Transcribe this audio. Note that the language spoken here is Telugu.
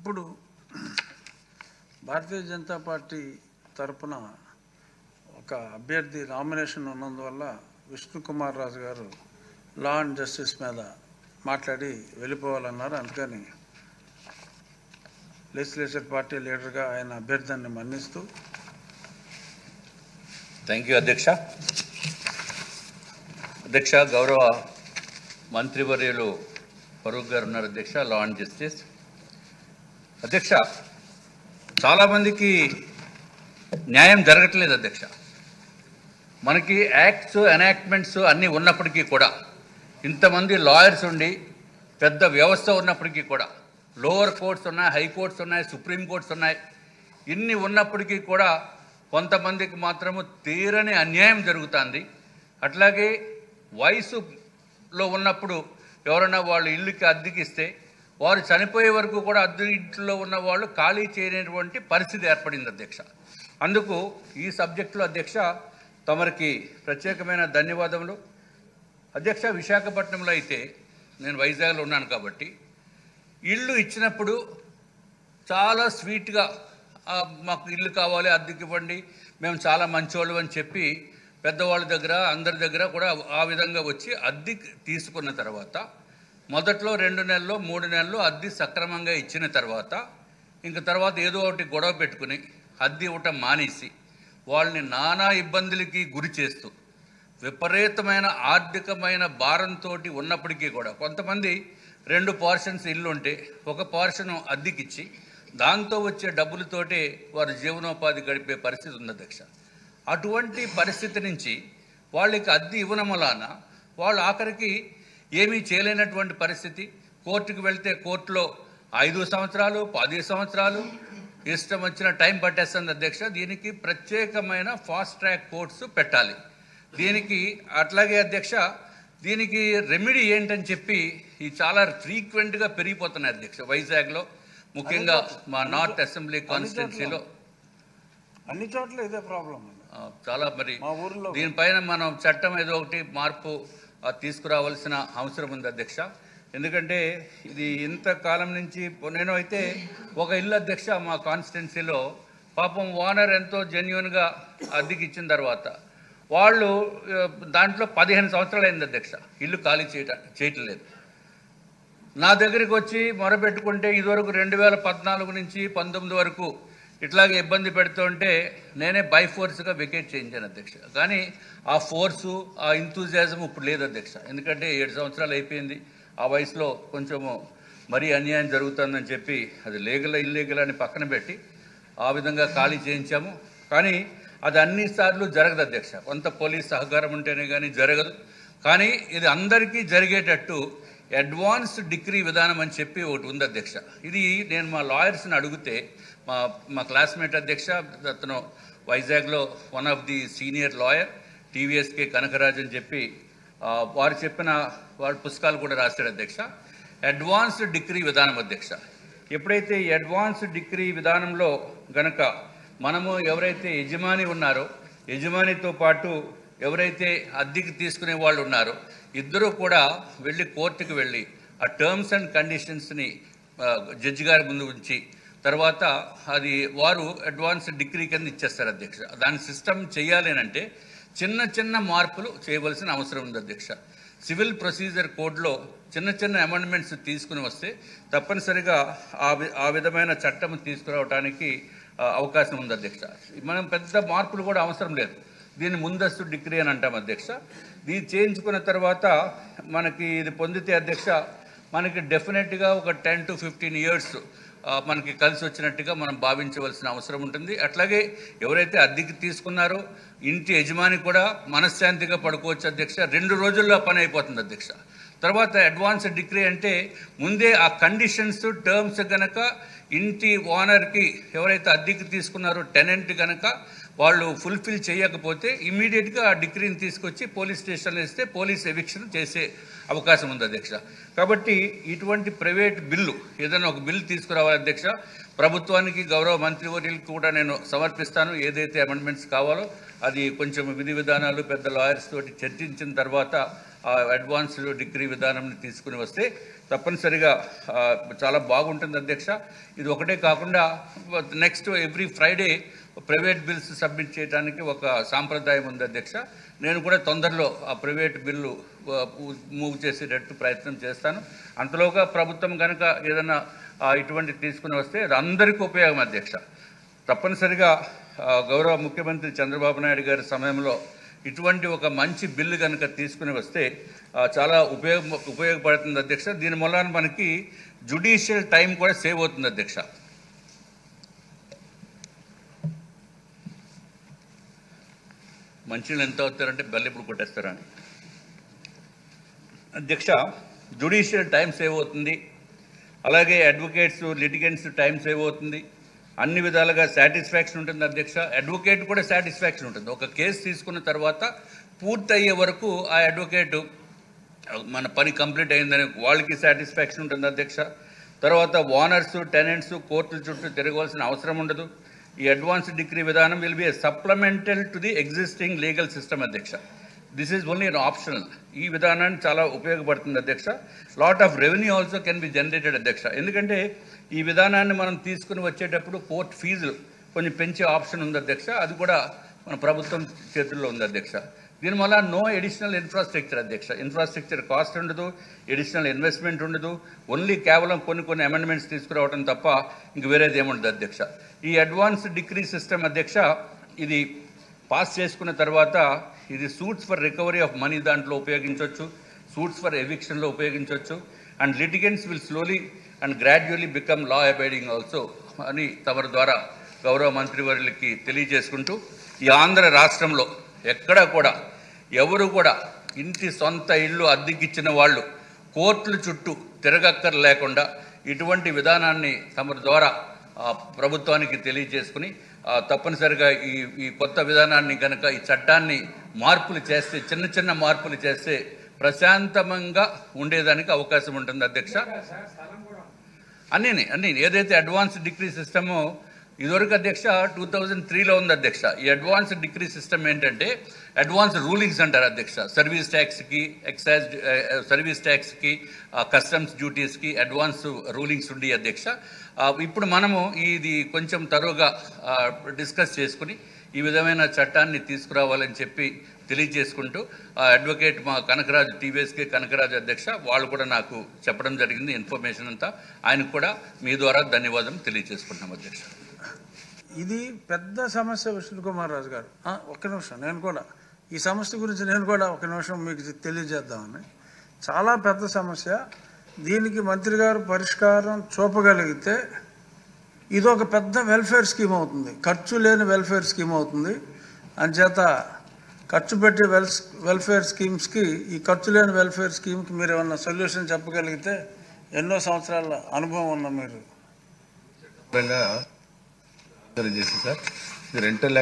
ఇప్పుడు భారతీయ జనతా పార్టీ తరపున ఒక అభ్యర్థి నామినేషన్ ఉన్నందువల్ల విష్ణుకుమార్ రాజు గారు లా అండ్ జస్టిస్ మీద మాట్లాడి వెళ్ళిపోవాలన్నారు. అందుకని లెజిస్లేచర్ పార్టీ లీడర్గా ఆయన అభ్యర్థాన్ని మన్నిస్తూ. థ్యాంక్ యూ అధ్యక్ష. అధ్యక్ష, గౌరవ మంత్రివర్యులు ఫరూక్ గారు ఉన్నారు అధ్యక్ష, లా అండ్ జస్టిస్. అధ్యక్ష, చాలామందికి న్యాయం జరగట్లేదు అధ్యక్ష. మనకి యాక్ట్స్ ఎనాక్ట్మెంట్స్ అన్నీ ఉన్నప్పటికీ కూడా, ఇంతమంది లాయర్స్ ఉండి పెద్ద వ్యవస్థ ఉన్నప్పటికీ కూడా, లోవర్ కోర్ట్స్ ఉన్నాయి, హైకోర్ట్స్ ఉన్నాయి, సుప్రీం కోర్ట్స్ ఉన్నాయి, ఇన్ని ఉన్నప్పటికీ కూడా కొంతమందికి మాత్రము తీరని అన్యాయం జరుగుతుంది. అట్లాగే వయసులో ఉన్నప్పుడు ఎవరైనా వాళ్ళు ఇల్లుకి అద్దెకిస్తే వారు చనిపోయే వరకు కూడా అద్దె ఇంట్లో ఉన్న వాళ్ళు ఖాళీ చేయనటువంటి పరిస్థితి ఏర్పడింది అధ్యక్ష. అందుకు ఈ సబ్జెక్టులో అధ్యక్ష తమరికి ప్రత్యేకమైన ధన్యవాదములు అధ్యక్ష. విశాఖపట్నంలో అయితే నేను వైజాగ్లో ఉన్నాను కాబట్టి ఇల్లు ఇచ్చినప్పుడు చాలా స్వీట్గా మాకు ఇల్లు కావాలి, అద్దెకి ఇవ్వండి, మేము చాలా మంచోళ్ళు అని చెప్పి పెద్దవాళ్ళ దగ్గర అందరి దగ్గర కూడా ఆ విధంగా వచ్చి అద్దె తీసుకున్న తర్వాత మొదట్లో 2 నెలలు 3 నెలలు అద్దె సక్రమంగా ఇచ్చిన తర్వాత ఇంక తర్వాత ఏదో ఒకటి గొడవ పెట్టుకుని అద్దె ఇవ్వటం మానేసి వాళ్ళని నానా ఇబ్బందులకి గురి చేస్తూ విపరీతమైన ఆర్థికమైన భారంతో ఉన్నప్పటికీ కూడా కొంతమంది 2 పోర్షన్స్ ఇల్లు ఉంటే ఒక పోర్షన్ అద్దెకిచ్చి దాంతో వచ్చే డబ్బులతోటే వారు జీవనోపాధి గడిపే పరిస్థితి ఉంది అధ్యక్ష. అటువంటి పరిస్థితి నుంచి వాళ్ళకి అద్దె ఇవ్వడం వలన వాళ్ళు ఆఖరికి ఏమీ చేయలేనటువంటి పరిస్థితి. కోర్టుకు వెళ్తే కోర్టులో 5 సంవత్సరాలు 10 సంవత్సరాలు ఇష్టం వచ్చిన టైం పట్టేస్తుంది అధ్యక్ష. దీనికి ప్రత్యేకమైన ఫాస్ట్ ట్రాక్ కోర్ట్స్ పెట్టాలి. దీనికి అట్లాగే అధ్యక్ష దీనికి రెమెడీ ఏంటని చెప్పి ఈ చాలా ఫ్రీక్వెంట్గా పెరిగిపోతున్నాయి అధ్యక్ష. వైజాగ్లో ముఖ్యంగా మా నార్త్ అసెంబ్లీ కాన్స్టిట్యున్సీలో అన్ని చోట్ల ఇదే ప్రాబ్లం చాలా. మరి దీనిపైన మనం చట్టం ఏదో ఒకటి మార్పు తీసుకురావాల్సిన అవసరం ఉంది అధ్యక్ష. ఎందుకంటే ఇది ఇంతకాలం నుంచి నేను అయితే ఒక ఇల్లు అధ్యక్ష మా కాన్స్టిట్యున్సీలో పాపం ఓనర్ ఎంతో జెన్యున్గా అద్దెకి ఇచ్చిన తర్వాత వాళ్ళు దాంట్లో 15 సంవత్సరాలు అయింది అధ్యక్ష, ఇల్లు ఖాళీ చేయటం లేదు. నా దగ్గరికి వచ్చి మొరపెట్టుకుంటే ఇదివరకు 2014 నుంచి 19 వరకు ఇట్లాగే ఇబ్బంది పెడుతుంటే నేనే బై ఫోర్స్గా వెకేట్ చేయించాను అధ్యక్ష. కానీ ఆ ఫోర్సు ఆ ఇంతూజియాజం ఇప్పుడు లేదు అధ్యక్ష. ఎందుకంటే 7 సంవత్సరాలు అయిపోయింది. ఆ వయసులో కొంచెము మరీ అన్యాయం జరుగుతుందని చెప్పి అది లీగల్ ఇల్లీగల్ అని పక్కన పెట్టి ఆ విధంగా ఖాళీ చేయించాము. కానీ అది అన్నిసార్లు జరగదు అధ్యక్ష. కొంత పోలీస్ సహకారం ఉంటేనే కానీ జరగదు. కానీ ఇది అందరికీ జరిగేటట్టు అడ్వాన్స్డ్ డిగ్రీ విధానం అని చెప్పి ఒకటి ఉంది అధ్యక్ష. ఇది నేను మా లాయర్స్ని అడిగితే మా క్లాస్మేట్ అధ్యక్ష, అతను వైజాగ్లో one of the senior lawyer TVSK Kanakaraj అని చెప్పి వారు చెప్పిన వాడు పుస్తకాలు కూడా రాశాడు అధ్యక్ష. అడ్వాన్స్డ్ డిగ్రీ విధానం అధ్యక్ష. ఎప్పుడైతే ఈ అడ్వాన్స్డ్ డిగ్రీ విధానంలో గనక మనము ఎవరైతే యజమాని ఉన్నారో యజమానితో పాటు ఎవరైతే అద్దెకి తీసుకునే వాళ్ళు ఉన్నారో ఇద్దరూ కూడా వెళ్ళి కోర్టుకు వెళ్ళి ఆ టర్మ్స్ అండ్ కండిషన్స్ని జడ్జి గారి ముందు ఉంచి తర్వాత అది వారు అడ్వాన్స్ డిగ్రీ కింద ఇచ్చేస్తారు అధ్యక్ష. దాని సిస్టమ్ చేయాలి అంటే చిన్న చిన్న మార్పులు చేయవలసిన అవసరం ఉంది అధ్యక్ష. సివిల్ ప్రొసీజర్ కోడ్లో చిన్న అమెండ్మెంట్స్ తీసుకుని వస్తే తప్పనిసరిగా ఆ విధమైన చట్టం తీసుకురావడానికి అవకాశం ఉంది అధ్యక్ష. మనం పెద్ద మార్పులు కూడా అవసరం లేదు. దీన్ని ముందస్తు డిగ్రీ అని అంటాం అధ్యక్ష. ఇది చేయించుకున్న తర్వాత మనకి ఇది పొందితే అధ్యక్ష మనకి డెఫినెట్గా ఒక 10 to 15 years మనకి కలిసి వచ్చినట్టుగా మనం భావించవలసిన అవసరం ఉంటుంది. అట్లాగే ఎవరైతే అద్దెకి తీసుకున్నారో ఇంటి యజమాని కూడా మనశ్శాంతిగా పడుకోవచ్చు అధ్యక్ష. 2 రోజుల్లో పని అయిపోతుంది అధ్యక్ష. తర్వాత అడ్వాన్స్ డిగ్రీ అంటే ముందే ఆ కండిషన్స్ టర్మ్స్ గనక ఇంటి ఓనర్కి ఎవరైతే అద్దెకి తీసుకున్నారో టెనెంట్ గనక వాళ్ళు ఫుల్ఫిల్ చేయకపోతే ఇమీడియట్గా ఆ డిగ్రీని తీసుకొచ్చి పోలీస్ స్టేషన్లో ఇస్తే పోలీస్ ఎవిక్షన్ చేసే అవకాశం ఉంది అధ్యక్ష. కాబట్టి ఇటువంటి ప్రైవేట్ బిల్లు ఏదైనా ఒక బిల్లు తీసుకురావాలి అధ్యక్ష. ప్రభుత్వానికి గౌరవ మంత్రివర్యులకు కూడా నేను సమర్పిస్తాను. ఏదైతే అమెండ్మెంట్స్ కావాలో అది కొంచెం విధి విధానాలు పెద్ద లాయర్స్ తోటి చర్చించిన తర్వాత ఆ అడ్వాన్స్డ్ డిగ్రీ విధానంని తీసుకుని వస్తే తప్పనిసరిగా చాలా బాగుంటుంది అధ్యక్ష. ఇది ఒకటే కాకుండా next every Friday private bills submit చేయడానికి ఒక సాంప్రదాయం ఉంది అధ్యక్ష. నేను కూడా తొందరలో ఆ ప్రైవేట్ బిల్లు మూవ్ చేసేటట్టు ప్రయత్నం చేస్తాను. అంతలోగా ప్రభుత్వం కనుక ఏదైనా ఇటువంటి తీసుకుని వస్తే అది అందరికీ ఉపయోగం అధ్యక్ష. తప్పనిసరిగా గౌరవ ముఖ్యమంత్రి చంద్రబాబు నాయుడు గారి సమయంలో ఇటువంటి ఒక మంచి బిల్లు కనుక తీసుకుని వస్తే చాలా ఉపయోగపడుతుంది అధ్యక్ష. దీని మూలాన మనకి జ్యుడిషియల్ టైం కూడా సేవ్ అవుతుంది అధ్యక్ష. మంచినీళ్ళు ఎంత అవుతారంటే బెల్ల ఇప్పుడు కొట్టేస్తారని అధ్యక్ష. జ్యుడిషియల్ టైం సేవ్ అవుతుంది, అలాగే అడ్వకేట్స్ లిటిగెంట్స్ టైం సేవ్ అవుతుంది, అన్ని విధాలుగా సాటిస్ఫాక్షన్ ఉంటుంది అధ్యక్ష. అడ్వకేట్ కూడా సాటిస్ఫాక్షన్ ఉంటుంది. ఒక కేసు తీసుకున్న తర్వాత పూర్తయ్యే వరకు ఆ అడ్వకేటు మన పని కంప్లీట్ అయిందని వాళ్ళకి సాటిస్ఫాక్షన్ ఉంటుంది అధ్యక్ష. తర్వాత ఓనర్స్ టెనెంట్స్ కోర్టుల చుట్టూ తిరగవలసిన అవసరం ఉండదు. ఈ అడ్వాన్స్ డిగ్రీ విధానం will be a supplemental to the existing legal system అధ్యక్ష. This is only an optional. ఈ విధానాన్ని చాలా ఉపయోగపడుతుంది అధ్యక్ష. Lot of revenue also can be generated అధ్యక్ష. ఎందుకంటే ఈ విధానాన్ని మనం తీసుకుని వచ్చేటప్పుడు కోర్టు ఫీజులు కొంచెం పెంచే ఆప్షన్ ఉంది అధ్యక్ష. అది కూడా మన ప్రభుత్వం చేతుల్లో ఉంది అధ్యక్ష. దీనివల్ల నో ఎడిషనల్ ఇన్ఫ్రాస్ట్రక్చర్ అధ్యక్ష. ఇన్ఫ్రాస్ట్రక్చర్ కాస్ట్ ఉండదు, ఎడిషనల్ ఇన్వెస్ట్మెంట్ ఉండదు. ఓన్లీ కేవలం కొన్ని అమెండ్మెంట్స్ తీసుకురావడం తప్ప ఇంక వేరేది ఏముండదు అధ్యక్ష. ఈ అడ్వాన్స్ డిగ్రీ సిస్టమ్ అధ్యక్ష, ఇది పాస్ చేసుకున్న తర్వాత ఇది suits for recovery of money దాంట్లో ఉపయోగించవచ్చు, సూట్స్ ఫర్ ఎవిక్షన్లో ఉపయోగించవచ్చు. And litigants will slowly and gradually become law abiding also అని తమరి ద్వారా గౌరవ మంత్రివర్యులకి తెలియజేసుకుంటూ, ఈ ఆంధ్ర రాష్ట్రంలో ఎక్కడా కూడా ఎవరు కూడా ఇంటి సొంత ఇల్లు అద్దెకిచ్చిన వాళ్ళు కోర్టుల చుట్టూ తిరగక్కర లేకుండా ఇటువంటి విధానాన్ని తమరి ద్వారా ప్రభుత్వానికి తెలియజేసుకుని తప్పనిసరిగా ఈ కొత్త విధానాన్ని కనుక ఈ చట్టాన్ని మార్పులు చేస్తే, చిన్న మార్పులు చేస్తే ప్రశాంతంగా ఉండేదానికి అవకాశం ఉంటుంది అధ్యక్ష. అన్నీ ఏదైతే అడ్వాన్స్ డిగ్రీ సిస్టమో ఇదివరకు అధ్యక్ష 2003లో ఉంది అధ్యక్ష. ఈ అడ్వాన్స్ డిగ్రీ సిస్టమ్ ఏంటంటే అడ్వాన్స్ రూలింగ్స్ అంటారు అధ్యక్ష. సర్వీస్ ట్యాక్స్కి, ఎక్సైజ్ సర్వీస్ ట్యాక్స్కి, కస్టమ్స్ డ్యూటీస్కి అడ్వాన్స్ రూలింగ్స్ ఉండి అధ్యక్ష. ఇప్పుడు మనము ఇది కొంచెం తరువుగా డిస్కస్ చేసుకుని ఈ విధమైన చట్టాన్ని తీసుకురావాలని చెప్పి తెలియజేసుకుంటూ అడ్వకేట్ మా కనకరాజు టీవీఎస్కే కనకరాజు అధ్యక్ష వాళ్ళు కూడా నాకు చెప్పడం జరిగింది ఇన్ఫర్మేషన్ అంతా. ఆయనకు కూడా మీ ద్వారా ధన్యవాదం తెలియజేసుకుంటున్నాం అధ్యక్ష. ఇది పెద్ద సమస్య విష్ణు కుమార్ రాజు గారు. ఒక్క నిమిషం, నేను కూడా ఈ సమస్య గురించి ఒక నిమిషం మీకు తెలియజేద్దామని. చాలా పెద్ద సమస్య. దీనికి మంత్రి గారు పరిష్కారం చూపగలిగితే ఇది ఒక పెద్ద వెల్ఫేర్ స్కీమ్ అవుతుంది, ఖర్చు లేని వెల్ఫేర్ స్కీమ్ అవుతుంది. అంచేత ఖర్చు పెట్టే వెల్ఫేర్ స్కీమ్స్కి, ఈ ఖర్చు లేని వెల్ఫేర్ స్కీమ్కి మీరు ఏమన్నా సొల్యూషన్ చెప్పగలిగితే, ఎన్నో సంవత్సరాల అనుభవం ఉన్న మీరు చేసి సార్ రెంటల్